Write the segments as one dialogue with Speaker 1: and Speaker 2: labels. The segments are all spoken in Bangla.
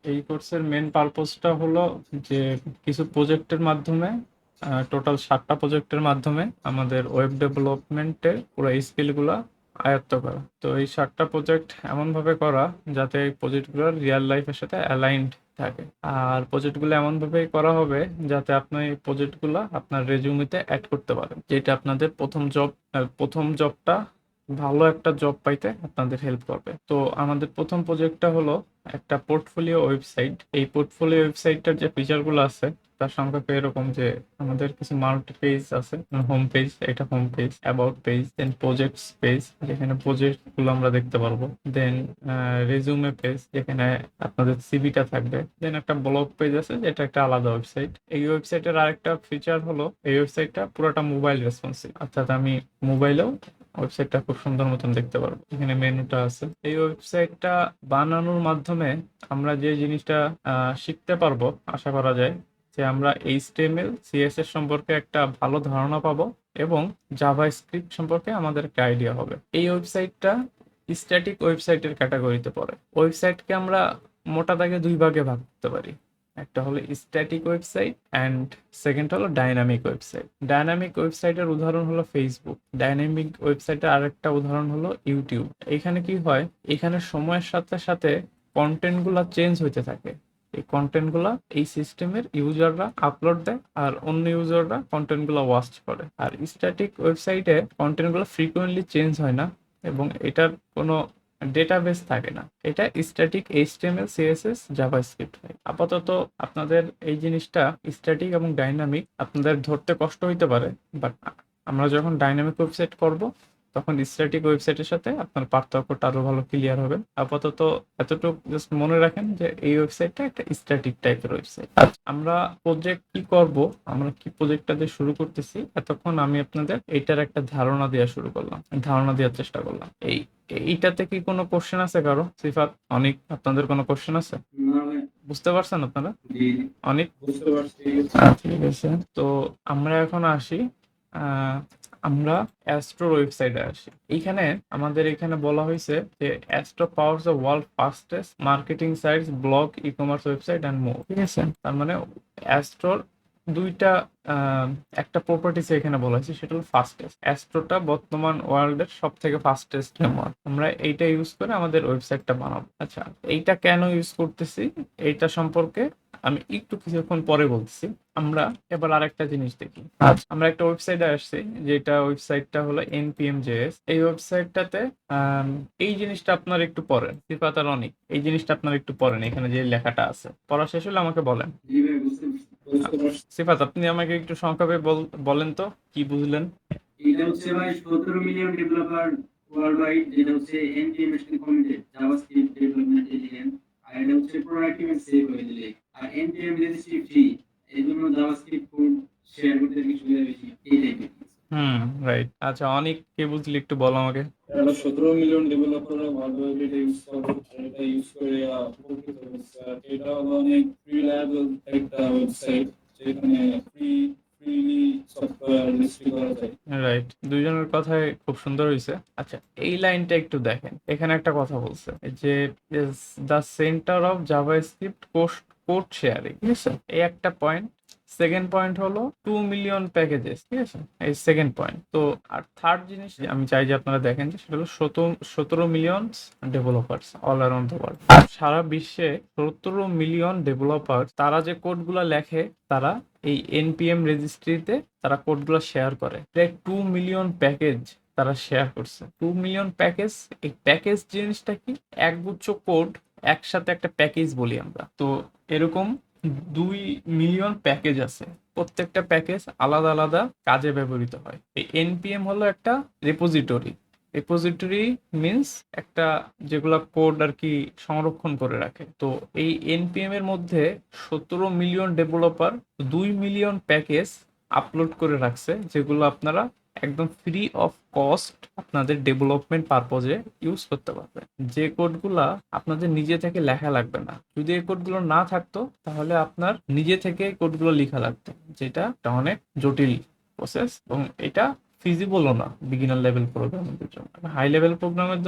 Speaker 1: এই কোর্সের মেন পারপোজটা হলো যে কিছু প্রজেক্টের মাধ্যমে, টোটাল 7টা প্রজেক্টের মাধ্যমে আমাদের ওয়েব ডেভেলপমেন্টের পুরো স্কিলগুলো আয়ত্ত করা। তো এই 7টা প্রজেক্ট এমনভাবে করা যাতে এই প্রজেক্টগুলো রিয়েল লাইফের সাথে অ্যালাইনড থাকে। আর প্রজেক্টগুলো এমনভাবেই করা হবে যাতে আপনি এই প্রজেক্টগুলো আপনার রেজিউমিতে অ্যাড করতে পারেন, যেটা আপনাদের প্রথম জবটা ভালো একটা জব পাইতে আপনাদের হেল্প করবে। তো আমাদের প্রথম প্রজেক্টটা হলো একটা পোর্টফোলিও ওয়েবসাইট। এই পোর্টফোলিও ওয়েবসাইটটার যে ফিচারগুলো আছে তার সংখ্যা এরকম যে আমাদের কিছু মাল্টি পেজ আছে। হোম পেজ, এটা home page, about page, then projects page যেখানে প্রজেক্ট গুলো আমরা দেখতে পারবো, দেন রেজুমে পেজ যেখানে আপনাদের সিভিটা থাকবে, দেন একটা ব্লগ পেজ আছে যেটা একটা আলাদা ওয়েবসাইট। এই ওয়েবসাইটের আরেকটা ফিচার হলো এই ওয়েবসাইটটা পুরোটা মোবাইল রেসপন্সিভ, অর্থাৎ আমি মোবাইলেও ওয়েবসাইটটা খুব সুন্দর মতন দেখতে পারবো। এখানে মেনুটা আছে। এই ওয়েবসাইটটা বানানোর মাধ্যমে আমরা যে জিনিসটা শিখতে পারবো, আশা করা যায় যে আমরা এইচটিএমএল সিএসএস সম্পর্কে একটা ভালো ধারণা পাবো এবং জাভাস্ক্রিপ্ট সম্পর্কে আমাদের একটা আইডিয়া হবে। এই ওয়েবসাইটটা স্ট্যাটিক ওয়েবসাইটের ক্যাটাগরিতে পড়ে। ওয়েবসাইটকে আমরা মোটা দাগে দুই ভাগে ভাগ করতে পারি। একটা হলো স্ট্যাটিক ওয়েবসাইট অ্যান্ড সেকেন্ড হলো ডাইনামিক ওয়েবসাইট। ডাইনামিক ওয়েবসাইটের উদাহরণ হলো ফেসবুক। ডাইনামিক ওয়েবসাইটের আরেকটা উদাহরণ হলো ইউটিউব। এখানে কি হয়, এখানে সময়ের সাথে সাথে কন্টেন্ট গুলা চেঞ্জ হইতে থাকে। এই কন্টেন্ট গুলা এই সিস্টেমের ইউজাররা আপলোড দেয় আর অন্য ইউজাররা কন্টেন্ট গুলা ওয়াচ করে। আর স্ট্যাটিক ওয়েবসাইটে কন্টেন্ট গুলো ফ্রিকোয়েন্টলি চেঞ্জ হয় না এবং এটার কোনো ডেটাবেস থাকে না। এটা স্ট্যাটিক এইচটিএমএল সিএসএস জাভাস্ক্রিপ্ট হয়। আপাতত আপনাদের এই জিনিসটা স্ট্যাটিক এবং ডাইনামিক আপনাদের ধরতে কষ্ট হইতে পারে, বাট আমরা যখন ডাইনামিক ওয়েবসাইট করব তখন স্ট্যাটিক ওয়েবসাইটের সাথে আপনার পার্থক্যটা আরো ভালো ক্লিয়ার হবে। আপাতত এতটুকু জাস্ট মনে রাখেন যে এই ওয়েবসাইটটা একটা স্ট্যাটিক টাইপের ওয়েবসাইট। আমরা প্রজেক্ট কি করব, আমরা কি প্রজেক্টটা দিয়ে শুরু করতেছি, এতক্ষণ আমি আপনাদের এইটার একটা ধারণা দেওয়া শুরু করলাম, ধারণা দেওয়ার চেষ্টা করলাম। এইটাতে কি কোনো কোশ্চেন আছে কারো? সিফাত, অনেক, আপনাদের কোনো কোশ্চেন আছে? বুঝতে পারছেন আপনারা? অনেক বুঝতে পারছি। ঠিক আছে, তো আমরা এখন আসি, আহ, আমরা অ্যাস্ট্রোর ওয়েবসাইটে আসি। এইখানে আমাদের এখানে বলা হয়েছে যে astro powers the world fastest marketing sites, blog, e commerce website and more. ঠিক আছে, তার মানে অ্যাস্ট্রোর দুইটা একটা প্রপার্টিস এখানে বলা হয়েছে, সেটা হলো ফাস্টেস্ট। অ্যাস্ট্রোটা বর্তমান ওয়ার্ল্ডের সব থেকে ফাস্টেস্ট ফ্রেমওয়ার্ক। আমরা এইটা ইউজ করে আমাদের ওয়েবসাইটটা বানাবো। আচ্ছা, এইটা কেন ইউজ করতেছি এইটা সম্পর্কে আমি একটু কিছুক্ষণ পরে বলতেছি। আমরা এবার আরেকটা জিনিস দেখি। আচ্ছা, আমরা একটা ওয়েবসাইটে আসছি, যেটা ওয়েবসাইটটা হলো npm.js। এই ওয়েবসাইটটাতে এই জিনিসটা আপনার একটু পড়েন, সিফাত আর অনেক, এই জিনিসটা আপনার একটু পড়েন, এখানে যে লেখাটা আছে পড়া শেষ হলে আমাকে বলেন। সিফাত, আপনি আমাকে একটু সংক্ষেপে বলেন তো কি বুঝলেন।
Speaker 2: এটা হচ্ছে ভাই 17 মিলিয়ন ডেভেলপার ওয়ার্ল্ড ওয়াইড, যেটা হচ্ছে এনপিএম এর সাথে কমিটেড জাভাস্ক্রিপ্ট ডেভেলপমেন্ট এলিমেন্ট। আর এটা হচ্ছে প্রোডাক্টিভ এন্ড সেভ হয়ে দিলে। আর এনপিএম রেজিস্ট্রি ফ্রি, এই জন্য জাভাস্ক্রিপ্ট কোড শেয়ার করতে কি সুবিধা বেশি, এই টাইপের।
Speaker 1: রাইট। আচ্ছা, অনেক কে বুঝলি একটু বলো আমাকে।
Speaker 2: এটা 17 মিলিয়ন ডেভেলপাররা ভালো এটা ইউজ করে, এটা ইউজ করে উপকৃত হচ্ছে। আর এটা হলো অনেক রিলায়েবল একটা ওয়েবসাইট, যেখানে ফ্রিলি সফটওয়্যার রেজিস্ট্রি করা যায়।
Speaker 1: রাইট, দুইজনের কথাই খুব সুন্দর হয়েছে। আচ্ছা, এই লাইনটা একটু দেখেন, এখানে একটা কথা বলছে যে the centre of JavaScript code sharing. ঠিক আছে, এই একটা পয়েন্ট। সেকেন্ড পয়েন্ট হলো 2 মিলিয়ন প্যাকেজেস। ঠিক আছে, এই সেকেন্ড পয়েন্ট। তো আর থার্ড জিনিস যে আমি চাই যে আপনারা দেখেন যে সেটা হলো 17 million developers all around the world. সারা বিশ্বে 17 মিলিয়ন ডেভেলপার, তারা যে কোডগুলো লেখে তারা এই এনপিএম রেজিস্ট্রিতে তারা কোডগুলো শেয়ার করে। প্রায় 2 মিলিয়ন প্যাকেজ তারা শেয়ার করছে। 2 মিলিয়ন প্যাকেজ, এই প্যাকেজ জিনিসটা কি? একগুচ্ছ কোড একসাথে একটা প্যাকেজ বলি আমরা। তো এরকম 2 মিলিয়ন প্যাকেজ আছে, প্রত্যেকটা প্যাকেজ আলাদা আলাদা কাজে ব্যবহৃত হয়। এই এনপিএম হলো একটা রেপোজিটরি। রেপোজিটরি মিন্স একটা যেগুলা কোড আর কি সংরক্ষণ করে রাখে। তো এই এনপিএম এর মধ্যে 17 million developer 2 million package upload করে রাখছে, যেগুলো আপনারা একদম ফ্রি অফ কস্ট আপনাদের ডেভেলপমেন্ট পারপজে ইউজ করতে পারবেন। যে কোডগুলা আপনাদের নিজে থেকে লেখা লাগবে না। যদি এই কোডগুলো না থাকতো তাহলে আপনার নিজে থেকে কোডগুলো লেখা লাগতো, যেটা একটা অনেক জটিল প্রসেস এবং এটা ফিজিবলও না বিগিনার লেভেল প্রোগ্রামের জন্য, হাই লেভেল প্রোগ্রামের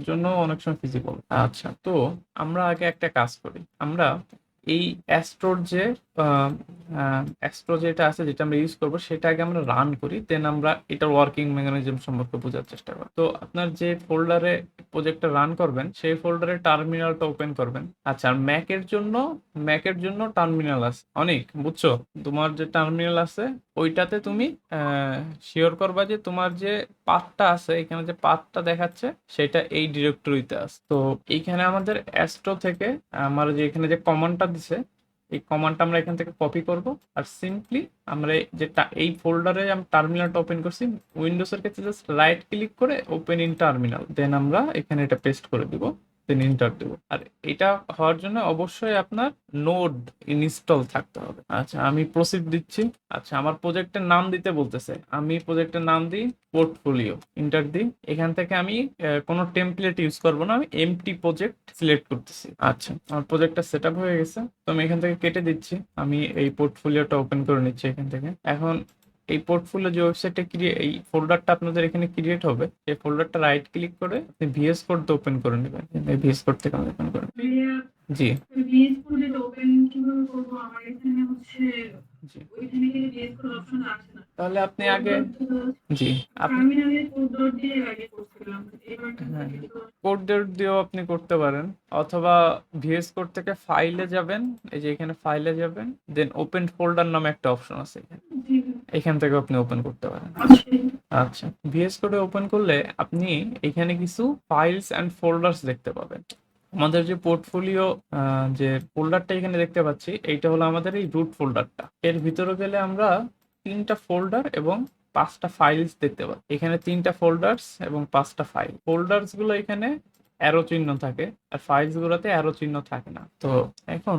Speaker 1: জন্য অনেক সময় ফিজিবল। আচ্ছা, তো আমরা আগে একটা কাজ করি। আমরা এই অ্যাস্ট্রোর যে অ্যাস্ট্রো যেটা আছে, যেটা আমরা ইউজ করবো, সেটা আগে আমরা রান করি, দেন আমরা এটার ওয়ার্কিং মেকানিজম সম্পর্কে বোঝার চেষ্টা করি। তো আপনার যে ফোল্ডারে প্রজেক্টটা রান করবেন, সেই ফোল্ডারে টার্মিনালটা ওপেন করবেন। আচ্ছা, আর ম্যাকের জন্য টার্মিনাল আছে অনেক, বুঝছো? তোমার যে টার্মিনাল আছে ওইটাতে তুমি শিওর করবা যে তোমার যে পাথটা আছে, এখানে যে পাথটা দেখাচ্ছে সেটা এই ডিরেক্টরিতে আছে। তো এইখানে আমাদের অ্যাস্ট্রো থেকে আমার যে এখানে যে কমান্ডটা দিছে, এই কমান্ডটা আমরা এখান থেকে কপি করব, আর সিম্পলি আমরা এই ফোল্ডারে আমি টার্মিনালটা ওপেন করছি, উইন্ডোজের ক্ষেত্রে জাস্ট রাইট ক্লিক করে ওপেন ইন টার্মিনাল, দেন আমরা এখানে এটা পেস্ট করে দিব, দেন এন্টার দেবো। আর এটা হওয়ার জন্য অবশ্যই আপনার নোড ইনস্টল থাকতে হবে। আচ্ছা, আমি প্রসিড দিচ্ছি। আচ্ছা, আমার প্রজেক্টের নাম দিতে বলতেছে, আমি প্রজেক্টের নাম দিই পোর্টফোলিও, ইন্টার দিই। এখান থেকে আমি কোনো টেমপ্লেট ইউজ করবো না, আমি এমটি প্রজেক্ট সিলেক্ট করতেছি। আচ্ছা, আমার প্রজেক্টটা সেট আপ হয়ে গেছে, তো আমি এখান থেকে কেটে দিচ্ছি। আমি এই পোর্টফোলিওটা ওপেন করে নিচ্ছি এখান থেকে। এখন এই পোর্টফোলিও যে ওয়েবসাইটটা এই ফোল্ডারটা আপনাদের এখানে ক্রিয়েট হবে, এই ফোল্ডারটা রাইট ক্লিক করে আপনি ভিএস কোড ওপেন করে নেবেন। এই ভিএস কোড থেকে ওপেন করে, জি
Speaker 3: ভিএস কোড ওপেন কিভাবে করব? আমার এখানে হচ্ছে
Speaker 1: জি,
Speaker 3: ওইখানে গেলে ভিএস কোড অপশন আসে না।
Speaker 1: তাহলে আপনি আগে, জি আপনি
Speaker 3: টার্মিনালে কোড ডট দিয়ে আগে করছিলাম, এবার
Speaker 1: হ্যাঁ, কোড দিয়েও আপনি করতে পারেন, অথবা ভিএস কোড থেকে ফাইলে যাবেন, এই যে এখানে ফাইলে যাবেন, দেন ওপেন ফোল্ডার নামে একটা অপশন আছে এখানে, এখান থেকে আপনি ওপেন করতে পারেন। আচ্ছা, ভিএস কোডে ওপেন করলে আপনি এখানে কিছু ফাইলস অ্যান্ড ফোল্ডার্স দেখতে পাবেন। আমাদের যে পোর্টফোলিও যে ফোল্ডারটা এখানে দেখতে পাচ্ছি, এইটা হলো আমাদের এই রুট ফোল্ডারটা। এর ভিতরে গেলে আমরা 3টা ফোল্ডার এবং 5টা ফাইলস দেখতে পাই। এখানে 3টা ফোল্ডার্স এবং 5টা ফাইল। ফোল্ডার্স গুলো এখানে অ্যারো চিহ্ন থাকে, আর ফাইলস গুলোতে অ্যারো চিহ্ন থাকে না। তো এখন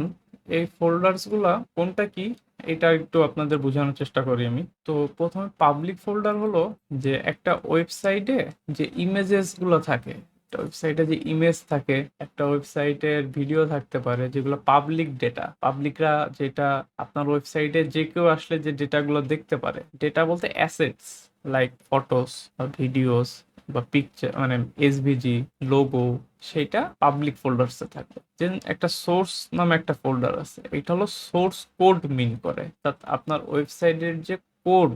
Speaker 1: এই ফোল্ডার্স গুলা কোনটা কি, এটা একটু আপনাদের বোঝানোর চেষ্টা করি আমি। তো প্রথমে পাবলিক ফোল্ডার হলো যে একটা ওয়েবসাইটে যে ইমেজেস গুলো থাকে, একটা ওয়েবসাইটে যে ইমেজ থাকে, একটা ওয়েবসাইটের ভিডিও থাকতে পারে, যেগুলো পাবলিক ডেটা, পাবলিকরা যেটা আপনার ওয়েবসাইটে যে কেউ আসলে যে ডেটাগুলো দেখতে পারে, ডেটা বলতে অ্যাসেটস লাইক ফটোস বা ভিডিওস বা পিকচার, মানে এসভিজি, লোগো, সেটা পাবলিক ফোল্ডারসে থাকবে। দেন একটা সোর্স নামে একটা ফোল্ডার আছে, এটা হলো সোর্স কোড মিন করে, অর্থাৎ আপনার ওয়েবসাইটের যে কোড,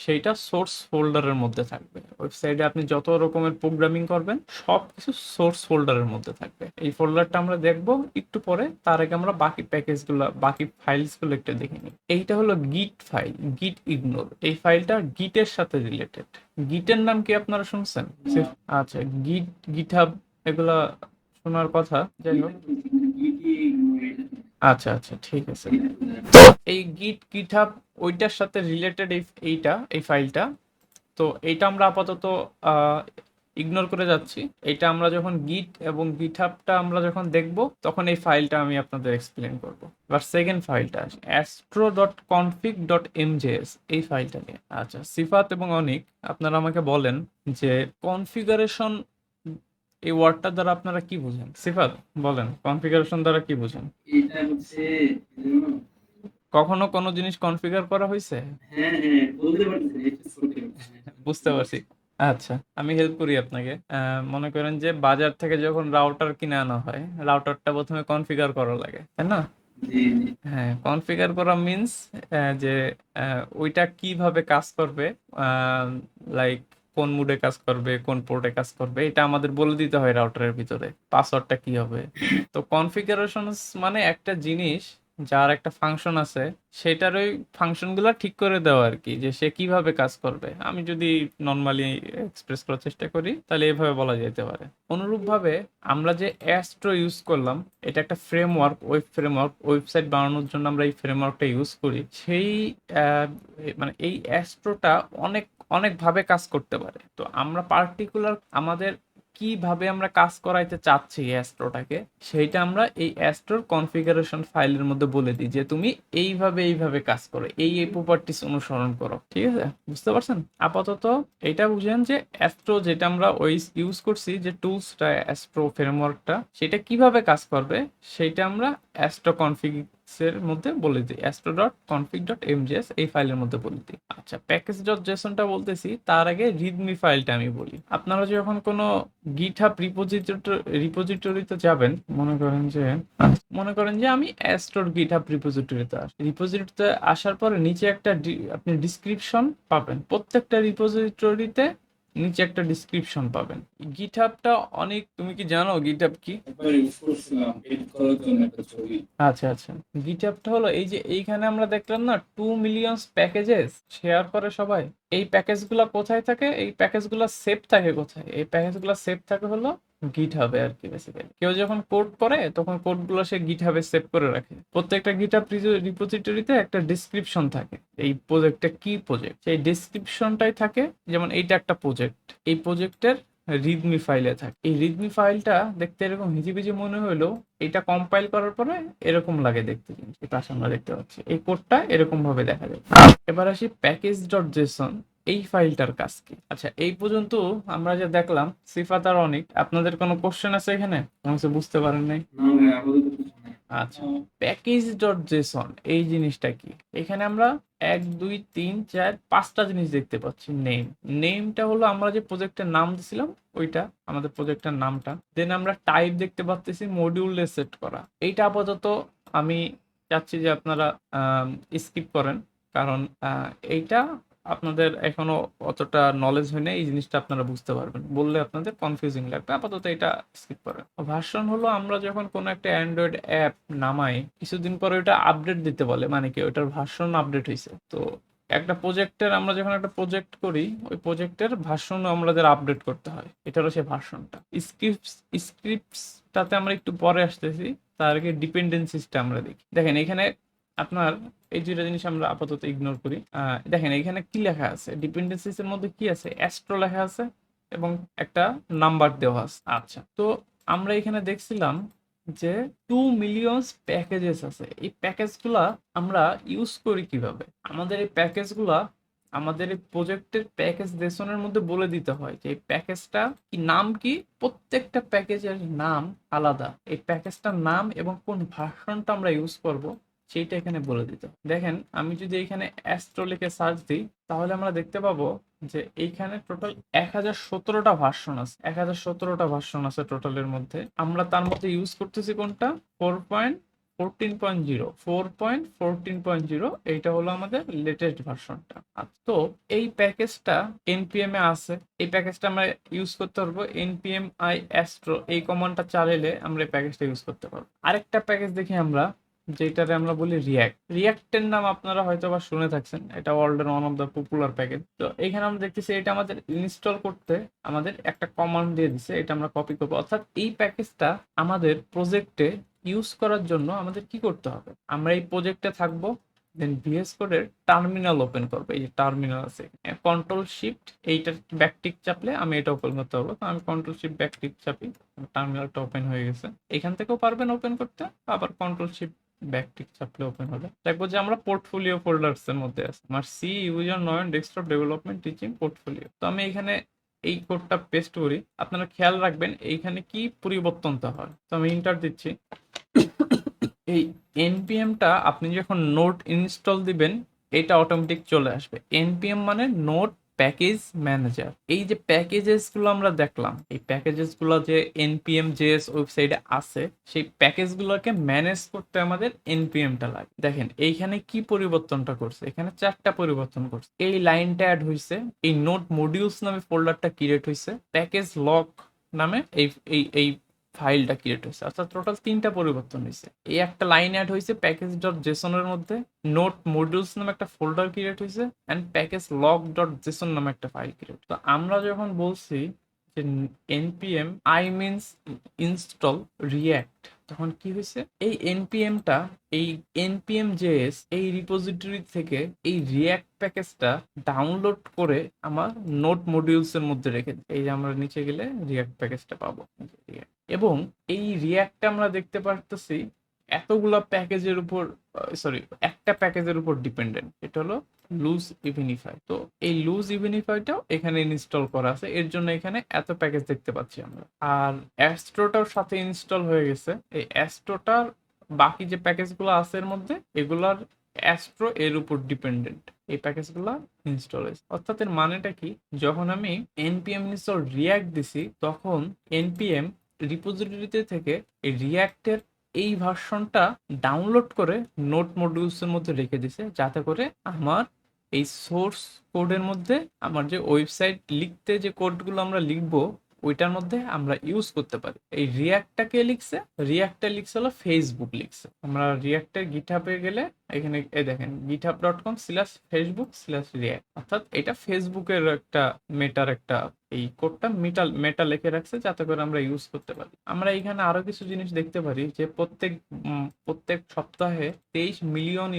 Speaker 1: সেইটা সোর্স ফোল্ডারের মধ্যে থাকবে। ওয়েবসাইটে আপনি যত রকমের প্রোগ্রামিং করবেন সব কিছু সোর্স ফোল্ডারের মধ্যে থাকবে। এই ফোল্ডারটা আমরা দেখবো একটু পরে, তার আগে আমরা বাকি প্যাকেজগুলো, বাকি ফাইলসগুলো একটু দেখে নিই। এইটা হলো গিট ফাইল, গিট ইগনোর। এই ফাইলটা গিটের সাথে রিলেটেড। গিটের নাম কি আপনারা শুনছেন? আচ্ছা, গিটহাব এগুলা শোনার কথা, যাই হোক। আচ্ছা আচ্ছা, ঠিক আছে। তো এই গিটহাব ওইটার সাথে রিলেটেড এই ফাইলটা। তো এইটা আমরা আপাতত ইগনোর করে যাচ্ছি। এটা আমরা যখন গিট এবং গিটহাবটা আমরা যখন দেখব, তখন এই ফাইলটা আমি আপনাদের এক্সপ্লেন করব। এবার সেকেন্ড ফাইলটা আসে, astro.config.mjs, এই ফাইলটা নিয়ে। আচ্ছা, সিফাত এবং অনিক, আপনারা আমাকে বলেন যে কনফিগারেশন এই ওয়ার্ডটা দ্বারা আপনারা কি বুঝেন? সিফাত বলেন, কনফিগারেশন দ্বারা কি বুঝেন?
Speaker 2: এটা হচ্ছে
Speaker 1: কখনো কোনো জিনিস কনফিগার করা হয়েছে?
Speaker 2: হ্যাঁ হ্যাঁ বলতে পারতেছি না, একটু ছোট।
Speaker 1: বুঝতে পারছি। আচ্ছা, আমি হেল্প করি আপনাকে। মনে করেন যে বাজার থেকে যখন রাউটার কিনে আনা হয়, রাউটারটা প্রথমে কনফিগার করা লাগে, তাই না?
Speaker 2: জি জি
Speaker 1: হ্যাঁ, কনফিগার করা মিন্স যে ওইটা কিভাবে কাজ করবে, লাইক কোন মুডে কাজ করবে, কোন পোর্টে কাজ করবে, এটা আমাদের বলে দিতে হয় রাউটারের ভিতরে, পাসওয়ার্ডটা কি হবে। তো কনফিগারেশন মানে একটা জিনিস যার একটা ফাংশন আছে, সেটার ওই ফাংশনগুলো ঠিক করে দেওয়া আর কি, যে সে কিভাবে কাজ করবে। আমি যদি নর্মালি এক্সপ্রেস করার চেষ্টা করি, তাহলে এভাবে বলা যেতে পারে। অনুরূপভাবে আমরা যে অ্যাস্ট্রো ইউজ করলাম, এটা একটা ফ্রেমওয়ার্ক, ওয়েবসাইট বানানোর জন্য আমরা এই ফ্রেমওয়ার্কটা ইউজ করি। সেই মানে এই অ্যাস্ট্রোটা অনেক অনেকভাবে কাজ করতে পারে। তো আমরা পার্টিকুলার আমাদের কিভাবে আমরা কাজ করাইতে চাচ্ছি অ্যাস্ট্রোটাকে, সেইটা আমরা এই অ্যাস্ট্রোর কনফিগারেশন ফাইলের মধ্যে বলে দিই যে তুমি এইভাবে কাজ করো, এই প্রপার্টিস অনুসরণ করো। ঠিক আছে, বুঝতে পারছেন? আপাতত এটা বুঝেন যে অ্যাস্ট্রো যেটা আমরা ওই ইউজ করছি, যে টুলসটা অ্যাস্ট্রো ফ্রেমওয়ার্কটা, সেটা কিভাবে কাজ করবে সেইটা আমরা অ্যাস্ট্রো কনফিগস এর মধ্যে বলে দিই, astro.config.mjs এই ফাইলের মধ্যে বলে দিই। আচ্ছা, প্যাকেজ.json-টা বলতেছি, তার আগে রিডমি ফাইলটা আমি বলি। আপনারা যখন কোনো গিটহাব রিপোজিটরিতে যাবেন, মনে করেন যে আমি অ্যাস্ট্রোর গিটহাব রিপোজিটরিতে আসার পরে নিচে একটা আপনি ডিসক্রিপশন পাবেন। প্রত্যেকটা রিপোজিটরিতে নিচে একটা ডিসক্রিপশন পাবেন। গিটহাবটা অনেক, তুমি কি জানো গিটহাব কি?
Speaker 4: একবার ইউজ করছিলাম এডিট করার জন্য একটা ছবি।
Speaker 1: আচ্ছা আচ্ছা, গিটহাবটা হলো এই যে এইখানে আমরা দেখলাম না 2 মিলিয়ন প্যাকেজেস শেয়ার করে সবাই। এই প্যাকেজগুলো কোথায় থাকে? এই প্যাকেজগুলো সেভ থাকে কোথায়? এই প্যাকেজগুলো সেভ থাকে হলো গিটহাবে আর কি। বেসিক্যালি কেউ যখন কোড করে তখন কোডগুলো সে গিটহাবে সেভ করে রাখে। প্রত্যেকটা গিটহাব রিপোজিটরিতে একটা ডেসক্রিপশন থাকে, এই প্রজেক্টটা কি প্রজেক্ট সেই ডেসক্রিপশনটাই থাকে। যেমন এইটা একটা প্রজেক্ট, এই প্রজেক্টের রিডমি ফাইলে থাকে। এই রিডমি ফাইলটা দেখতে এরকম হিজিবিজি মনে হলেও এটা কম্পাইল করার পরে এরকম লাগে দেখতে। জিনিস এটা আমরা দেখতে পাচ্ছি, এই কোডটা এরকম ভাবে দেখা যায়। এবার আসি প্যাকেজ.json, এই ফাইলটার কাজ কি? আচ্ছা, এই পর্যন্ত আমরা যে দেখলাম সিফাত আর অনেক, আপনাদের কোনো কোশ্চেন আছে এখানে? কোনো কিছু বুঝতে পারেন নাই?
Speaker 2: না ভাই, আপাতত কিছু নাই।
Speaker 1: আচ্ছা, প্যাকেজ.json এই জিনিসটা কি? এখানে আমরা 1 2 3 4 5টা জিনিস দেখতে পাচ্ছি। নেমটা হলো আমরা যে প্রজেক্টের নাম দিছিলাম ওইটা, আমাদের প্রজেক্টের নামটা। দেন আমরা টাইপ দেখতে পাচ্ছি মডিউলে সেট করা। এইটা আপাতত আমি চাচ্ছি যে আপনারা স্কিপ করেন, কারণ এইটা আপনাদের এখনো অতটা নলেজ হয় না, এই জিনিসটা আপনারা বুঝতে পারবেন, বললে আপনাদের কনফিউজিং লাগবে। আপাতত এটা স্কিপ করেন। ভার্সন হলো আমরা যখন কোনো একটা অ্যান্ড্রয়েড অ্যাপ নামাই, কিছুদিন পরে ওটা আপডেট দিতে বলে, মানে কি ওটার ভার্সন আপডেট হয়েছে। তো একটা প্রজেক্টের, আমরা যখন একটা প্রজেক্ট করি ওই প্রজেক্টের ভার্সন আমাদের আপডেট করতে হয়, এটা হলো সেই ভার্সনটা। স্ক্রিপ্টসটাতে আমরা একটু পরে আসতেছি, তার আগে ডিপেন্ডেন্সিসটা আমরা দেখি। দেখেন এখানে আপনার এই দুইটা জিনিস আমরা আপাতত ইগনোর করি। দেখেন এখানে কি লেখা আছে, ডিপেন্ডেন্সিস এর মধ্যে কি আছে, অ্যাস্ট্রো লেখা আছে এবং একটা নাম্বার দেওয়া আছে। আচ্ছা, তো আমরা এখানে দেখছিলাম যে 2 মিলিয়ন প্যাকেজেস আছে। এই প্যাকেজগুলা আমরা ইউজ করি কিভাবে? আমাদের এই প্যাকেজগুলা আমাদের এই প্রজেক্টের প্যাকেজ ডেশনের মধ্যে বলে দিতে হয় যে এই প্যাকেজটা কি, নাম কি। প্রত্যেকটা প্যাকেজের নাম আলাদা, এই প্যাকেজটার নাম এবং কোন ভার্সনটা আমরা ইউজ করব সেইটা এখানে বলে দিতে হবে। দেখেন আমি যদি এখানে অ্যাস্ট্রো লিখে সার্চ দিই তাহলে আমরা দেখতে পাবো যে এইখানে টোটাল 1017টা ভার্সন আছে। 1017টা ভার্সন আছে টোটালের মধ্যে। আমরা তার মধ্যে ইউজ করতেছি কোনটা? 4.14.0 এইটা হলো আমাদের লেটেস্ট ভার্সনটা। তো এই প্যাকেজটা npm এ আছে, এই প্যাকেজটা আমরা ইউজ করতে পারবো npm i astro এই কমান্ডটা চালাইলে আমরা এই প্যাকেজটা ইউজ করতে পারবো। আরেকটা প্যাকেজ দেখি আমরা, যেটারে আমরা বলি রিয়াক্টের নাম আপনারা হয়তো বা শুনে থাকছেন, এটা ওয়ার্ল্ডের one of the popular package. তো এখানে আমরা দেখতেছি এটা আমাদের ইনস্টল করতে আমাদের একটা কমান্ড দিয়ে দিছে, এটা আমরা কপি করবো। অর্থাৎ এই প্যাকেজটা আমাদের প্রজেক্টে ইউজ করার জন্য আমাদের কি করতে হবে? আমরা এই প্রজেক্টে থাকবো, দেন ভিএস কোডের টার্মিনাল ওপেন করবো। এই যে টার্মিনাল আছে, কন্ট্রোল শিফট এইটা ব্যাকটিক চাপলে আমি এটা ওপেন করতে পারবো। তো আমি কন্ট্রোল শিফট ব্যাকটিক চাপি, টার্মিনালটা ওপেন হয়ে গেছে। এখান থেকেও পারবেন ওপেন করতে, আবার কন্ট্রোল শিফট ব্যাকটিক চাপলে ওপেন হবে। দেখবো যে আমরা পোর্টফোলিও ফোল্ডার্স এর মধ্যে আছে, আমার সি ইউজার নয়ন ডেস্কটপ ডেভেলপমেন্ট টিচিং পোর্টফোলিও। তো আমি এখানে এই কোডটা পেস্ট করি। আপনারা খেয়াল রাখবেন এইখানে কি পরিবর্তনটা হয়। তো আমি ইন্টার দিচ্ছি। এই npmটা আপনি যখন নোট ইনস্টল দিবেন এটা অটোমেটিক চলে আসবে। npm মানে নোট প্যাকেজ ম্যানেজার। এই যে প্যাকেজেস গুলো আমরা দেখলাম, এই প্যাকেজেস গুলো যে npm.js ওয়েবসাইটে আছে, সেই প্যাকেজ গুলোকে ম্যানেজ করতে আমাদের npmটা লাগে। দেখেন এইখানে কি পরিবর্তনটা করছে, এখানে 4টা পরিবর্তন করছে। এই লাইনটা অ্যাড হয়েছে, এই নোট মডিউলস নামে ফোল্ডারটা ক্রিয়েট হয়েছে, প্যাকেজ লক নামে এই এই এই ফাইলটা ক্রিয়েট হয়েছে। অর্থাৎ টোটাল 3টা পরিবর্তন হয়েছে। এই একটা লাইন অ্যাড হয়েছে প্যাকেজ.json এর মধ্যে, নোট মডিউলস নামে একটা ফোল্ডার ক্রিয়েট হয়েছে, এন্ড প্যাকেজ log.json নামে একটা ফাইল ক্রিয়েট। তো আমরা যখন বলছি যে npm i means install react, তখন কি হয়েছে? এই npmটা এই npm.js এই রিপোজিটরি থেকে এই রিয়াক্ট প্যাকেজটা ডাউনলোড করে আমার নোট মডিউলস এর মধ্যে রেখে দিই। এই যে আমরা নিচে গেলে রিয়াক্ট প্যাকেজটা পাবো, এবং এই রিয়াক্টটা আমরা দেখতে পারতেছি এতগুলা প্যাকেজের উপর, সরি একটা প্যাকেজের উপর ডিপেন্ডেন্ট, এটা হলো লুজ ইভিনিফাই। তো এই লুজ ইভিনিফাইটাও এখানে ইনস্টল করা আছে, এর জন্য এখানে এত প্যাকেজ দেখতে পাচ্ছি আমরা। আর অ্যাস্ট্রোটার সাথে ইনস্টল হয়ে গেছে। এই অ্যাস্ট্রোটার বাকি যে প্যাকেজগুলো আছে এর মধ্যে এগুলার অ্যাস্ট্রো এর উপর ডিপেন্ডেন্ট, এই প্যাকেজগুলো ইনস্টল হয়েছে। অর্থাৎ এর মানেটা কি, যখন আমি npm ইনস্টল রিয়াক্ট দিছি তখন npm রিপোজিটরিতে থেকে এই রিয়াক্টের এই ভার্সনটা ডাউনলোড করে নোট মডিউলসের মধ্যে রেখে দিছে, যাতে করে আমার এই সোর্স কোডের মধ্যে আমার যে ওয়েবসাইট লিখতে যে কোডগুলো আমরা লিখবো ওইটার মধ্যে আমরা ইউজ করতে পারি। এই রিয়াক্টটা কে লিখছে, রিয়াক্টটা লিখছে হলো ফেসবুক লিখছে। আমরা রিয়াক্টের গিটহাবে গেলে এখানে এই দেখেন github.com/facebook/react, অর্থাৎ এটা ফেসবুকের একটা মেটার একটা এই কোডটা মেটা লিখে রাখছে যাতে করে আমরা ইউজ করতে পারি। আমরা এখানে আরো কিছু জিনিস দেখতে পারি যে প্রত্যেক সপ্তাহে 23 মিলিয়ন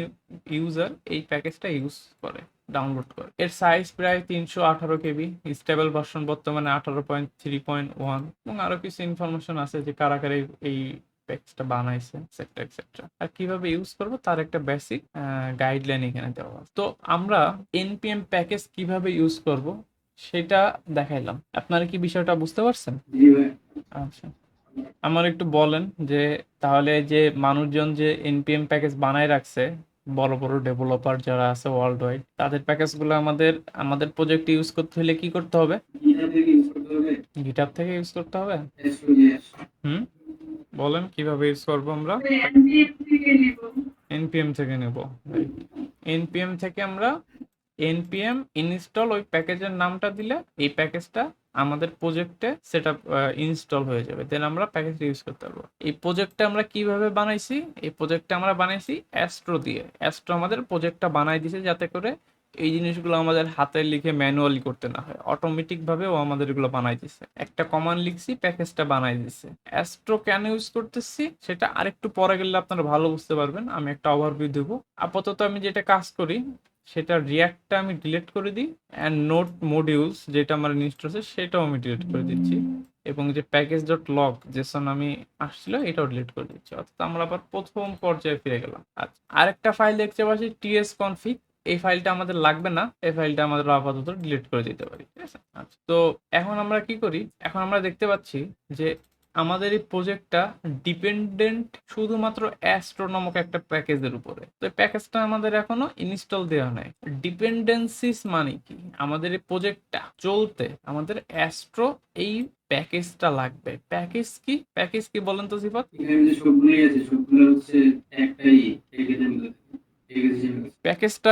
Speaker 1: ইউজার এই প্যাকেজটা ইউজ করে, ডাউনলোড করে। এর সাইজ প্রায় 318 কেবি, স্টেবল ভার্সন বর্তমানে 18.3.1 এবং আরো কিছু ইনফরমেশন আছে যে কারা কারা এই প্যাকেজটা বানাইছে এটসেট্রা এটসেট্রা। আর কিভাবে ইউজ করব তার একটা বেসিক গাইডলাইন এখানে দেওয়া আছে। তো আমরা npm প্যাকেজ কিভাবে ইউজ করব সেটা দেখাইলাম। আপনারা কি বিষয়টা বুঝতে পারছেন?
Speaker 2: জি ভাই।
Speaker 1: আচ্ছা, আমার একটু বলেন যে তাহলে যে মানুষজন যে npm প্যাকেজ বানায় রাখছে, বড় বড় ডেভেলপার যারা আছে ওয়ার্ল্ড ওয়াইড, তাদের প্যাকেজগুলো আমাদের প্রজেক্টে ইউজ করতে হলে কি করতে হবে?
Speaker 2: GitHub থেকে ইউজ করতে হবে।
Speaker 1: গিটহাব থেকে ইউজ করতে হবে।
Speaker 2: SVS
Speaker 1: হুম, বলেন কিভাবে ইউজ করব আমরা?
Speaker 3: npm থেকে নেব।
Speaker 1: npm থেকে নেব। npm থেকে আমরা npm ইনস্টল ওই প্যাকেজের নামটা দিলে এই প্যাকেজটা আমাদের প্রজেক্টে সেটআপ ইনস্টল হয়ে যাবে, দেন আমরা প্যাকেজটা ইউজ করতে পারবো। এই প্রজেক্টটা আমরা কিভাবে বানাইছি? এই প্রজেক্টটা আমরা বানাইছি অ্যাস্ট্রো দিয়ে। অ্যাস্ট্রো আমাদের প্রজেক্টটা বানাই দিয়েছে যাতে করে এই জিনিসগুলো আমাদের হাতে লিখে ম্যানুয়ালি করতে না হয়, অটোমেটিক ভাবে ও আমাদের এগুলো বানাই দিছে। একটা কমান্ড লিখছি, প্যাকেজটা বানাই দিছে। অ্যাস্ট্রো কেন ইউজ করতেছি সেটা আরেকটু পরে গেলে আপনারা ভালো বুঝতে পারবেন, আমি একটা ওভারভিউ দেবো। আপাতত আমি যেটা কাজ করি সেটা রিয়াক্টটা আমি ডিলিট করে দিই, অ্যান্ড নোট মডিউলস যেটা আমার ইনস্টল আছে সেটাও আমি ডিলিট করে দিচ্ছি, এবং যে প্যাকেজ ডট লগ জেসন আমি আসছিল এটাও ডিলিট করে দিচ্ছি। অর্থাৎ আমরা আবার প্রথম পর্যায়ে ফিরে গেলাম। আচ্ছা, আরেকটা ফাইল দেখতে পাচ্ছি tsconfig, এই ফাইলটা আমাদের লাগবে না, এই ফাইলটা আমাদের আপাতত ডিলিট করে দিতে পারি, ঠিক আছে? আচ্ছা, তো এখন আমরা কি করি, এখন আমরা দেখতে পাচ্ছি যে আমাদের এই প্রজেক্টটা ডিপেন্ডেন্ট শুধুমাত্র অ্যাস্ট্রো নামক একটা প্যাকেজের উপরে। তো এই প্যাকেজটা আমাদের এখনো ইনস্টল দেওয়া নাই। ডিপেন্ডেন্সিস মানে কি, আমাদের এই প্রজেক্টটা চলতে আমাদের অ্যাস্ট্রো এই প্যাকেজটা লাগবে। প্যাকেজ কি বলেন তো সিফাত?
Speaker 2: এখানে যে সবগুলোই আছে সবগুলো হচ্ছে একটাই প্যাকেজের মধ্যে প্যাকেজ হিসেবে আছে।
Speaker 1: প্যাকেজটা